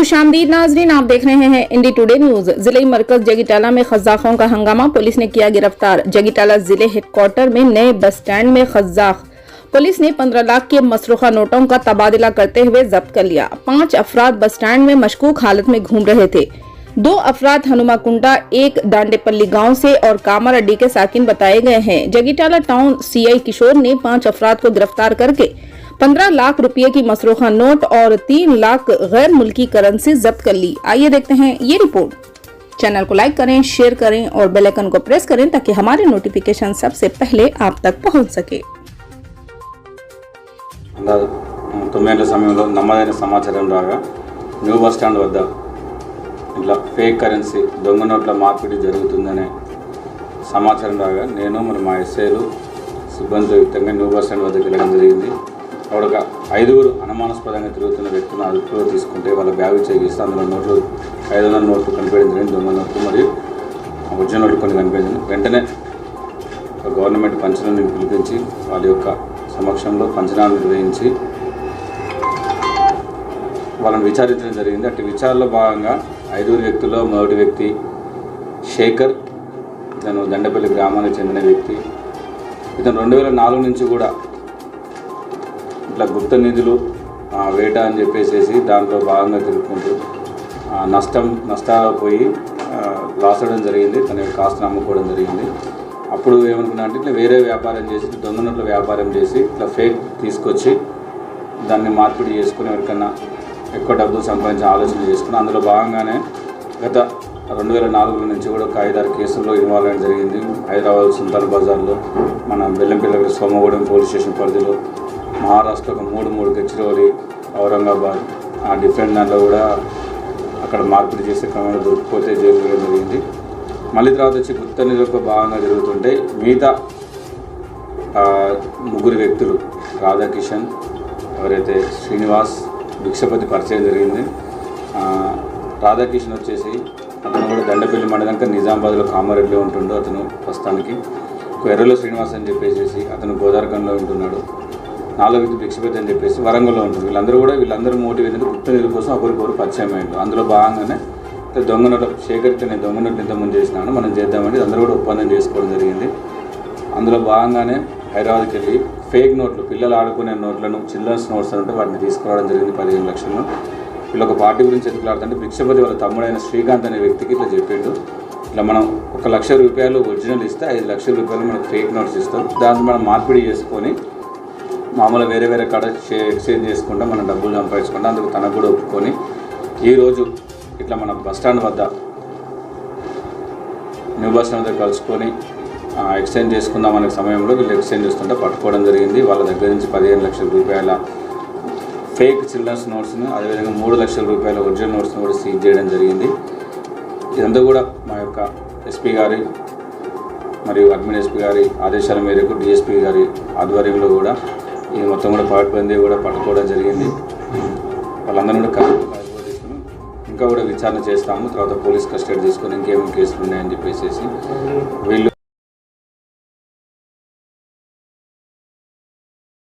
खुशामदीद नाजरीन, आप देख रहे हैं इंडी टुडे न्यूज। जिले मरकज जगीटाला में खज्जाकों का हंगामा, पुलिस ने किया गिरफ्तार। जगीटाला जिले हेडक्वार्टर में नए बस स्टैंड में खज्जाक पुलिस ने 15 लाख के मसरूखा नोटों का तबादला करते हुए जब्त कर लिया। 5 अफराद बस स्टैंड में मशकूक हालत में घूम रहे थे। 2 अफराद हनुमाकुंडा, एक डांडेपल्ली गांव से और कामर अड्डी के साकिन बताए गए हैं। जगीटाला टाउन सीआई किशोर ने 5 अफराद को गिरफ्तार करके 15 लाख रुपए की मसरूखा नोट और 3 लाख गैर मुल्की करेंसी जब्त कर ली। आइए देखते हैं ये रिपोर्ट। चैनल को लाइक करें, शेयर करें और बेल आइकन को प्रेस करें ताकि हमारे नोटिफिकेशन सबसे पहले आप तक पहुंच सके। 9 గంటల సమయంలో నమ్మదైన సమాచారం రాగా న్యూ బస్ స్టాండ్ వద్ద ఇట్లా ఫేక్ కరెన్సీ దొంగ నోట్ల మార్పిడి జరుగుతుందనే సమాచారం రాగా నేను మా ఎస్ఐలు సిబ్బందితో యుక్తంగా న్యూ బస్ స్టాండ్ వద్దకు వెళ్ళడం జరిగింది. అక్కడ ఒక 5గురు అనుమానాస్పదంగా తిరుగుతున్న వ్యక్తులను అదుపులో తీసుకుంటే వాళ్ళ బ్యాగ్ చేగిస్తే అందులో నోట్లు 500 నోట్లు కనిపించడం జరిగింది. దొంగ నోట్లు మరియు ఒరిజినల్ నోట్లు కొన్ని కనిపించింది. వెంటనే గవర్నమెంట్ పంచనామాను పిలిపించి వాళ్ళ యొక్క సమక్షంలో పంచనామా నిర్వహించి వాళ్ళని విచారించడం జరిగింది. అటు విచారణలో భాగంగా 5 వ్యక్తుల్లో మొదటి వ్యక్తి శేఖర్, ఇతను దండపల్లి గ్రామానికి చెందిన వ్యక్తి. ఇతను 2004 నుంచి కూడా ఇట్లా గుప్త నిధులు వేట అని చెప్పేసి దాంట్లో భాగంగా తిరుగుకుంటూ నష్టాలు పోయి లాస్ అవ్వడం జరిగింది. తన యొక్క ఆస్తిని అమ్ముకోవడం జరిగింది. అప్పుడు ఏమనుకున్నా అంటే ఇట్లా వేరే వ్యాపారం చేసి దొంగ నోట్ల వ్యాపారం చేసి ఇట్లా ఫేక్ తీసుకొచ్చి దాన్ని మార్పిడి చేసుకుని ఎవరికన్నా ఎక్కువ డబ్బులు సంపాదించే ఆలోచన చేసుకుని అందులో భాగంగానే గత 2004 నుంచి కూడా ఒక 5-6 కేసుల్లో ఇన్వాల్వ్ అవ్వడం జరిగింది. హైదరాబాద్ సుల్తాన్ బజార్లో, మన బెల్లంపల్లి సోమగూడెం పోలీస్ స్టేషన్ పరిధిలో, మహారాష్ట్ర ఒక 3 గచ్చిరోలి, ఔరంగాబాద్ ఆ డిఫరెంట్ దాంట్లో కూడా అక్కడ మార్పిడి చేసే క్రమంలో దొరికిపోతే జైలు వేయడం జరిగింది. మళ్ళీ తర్వాత వచ్చి గుప్త నిధులకు భాగంగా జరుగుతుంటే మిగతా 3 వ్యక్తులు రాధాకిషన్, ఎవరైతే శ్రీనివాస్, భిక్షపతి పరిచయం జరిగింది. రాధాకిషన్ వచ్చేసి అతను కూడా దండపల్లి మండలం నిజామాబాద్లో కామారెడ్డిలో ఉంటుండో అతను ప్రస్తుతానికి. ఎర్రలో శ్రీనివాస్ అని చెప్పేసి అతను గోదావరిఖంలో ఉంటున్నాడు. 4వ వ్యక్తి భిక్షపతి అని చెప్పేసి వరంగల్లో ఉంటుంది. వీళ్ళందరూ మోటివ్ ఏంటంటే గుప్త నిధుల కోసం ఒకరికొకరు పరిచయం అయ్యారు. అందులో భాగంగానే దొంగ నోట్ల సేకరించి నేను దొంగ నోట్లు ఇంతకుముందు చేసినాను, మనం చేద్దామని అందరూ కూడా ఒప్పందం చేసుకోవడం జరిగింది. అందులో భాగంగానే హైదరాబాద్కి వెళ్ళి ఫేక్ నోట్లు, పిల్లలు ఆడుకునే నోట్లను, చిల్డ్రన్స్ నోట్స్ అంటే వాటిని తీసుకురావడం జరిగింది 15 లక్షలను. వీళ్ళు ఒక పార్టీ గురించి ఎదుగులాడుతుంటే భిక్షపతి వాళ్ళ తమ్ముడైన శ్రీకాంత్ అనే వ్యక్తికి ఇట్లా చెప్పిండు, ఇట్లా మనం 1 లక్ష రూపాయలు ఒరిజినల్ ఇస్తే 5 లక్షల రూపాయలు మనకు ఫేక్ నోట్స్ ఇస్తాం, దాన్ని మనం మార్పిడి చేసుకొని మామూలుగా వేరే కాడ ఎక్స్చేంజ్ చేసుకుంటా మనం డబ్బులు సంపాదించుకుంటాం. అందుకు తనకు కూడా ఒప్పుకొని ఈరోజు ఇట్లా మన బస్టాండ్ వద్ద న్యూ బస్ స్టాండ్ వద్ద కలుసుకొని ఎక్స్చేంజ్ చేసుకుందాం అనే సమయంలో వీళ్ళు ఎక్స్చేంజ్ చేస్తుంటే పట్టుకోవడం జరిగింది. వాళ్ళ దగ్గర నుంచి 15 లక్షల రూపాయల ఫేక్ చిల్డ్రన్స్ నోట్స్ను, అదేవిధంగా 3 లక్షల రూపాయల ఒరిజినల్ నోట్స్ను కూడా సీజ్ చేయడం జరిగింది. ఇదంతా కూడా మా యొక్క ఎస్పీ గారి మరియు అడ్మిన్ ఎస్పీ గారి ఆదేశాల మేరకు డిఎస్పీ గారి ఆధ్వర్యంలో కూడా ఈ మొత్తం కూడా పట్టుబందీ కూడా పట్టుకోవడం జరిగింది. వాళ్ళందరూ కూడా తీసుకుని ఇంకా కూడా విచారణ చేస్తాము. తర్వాత పోలీస్ కస్టడీ తీసుకొని ఇంకేమేమి కేసులు ఉన్నాయని చెప్పేసి వీళ్ళు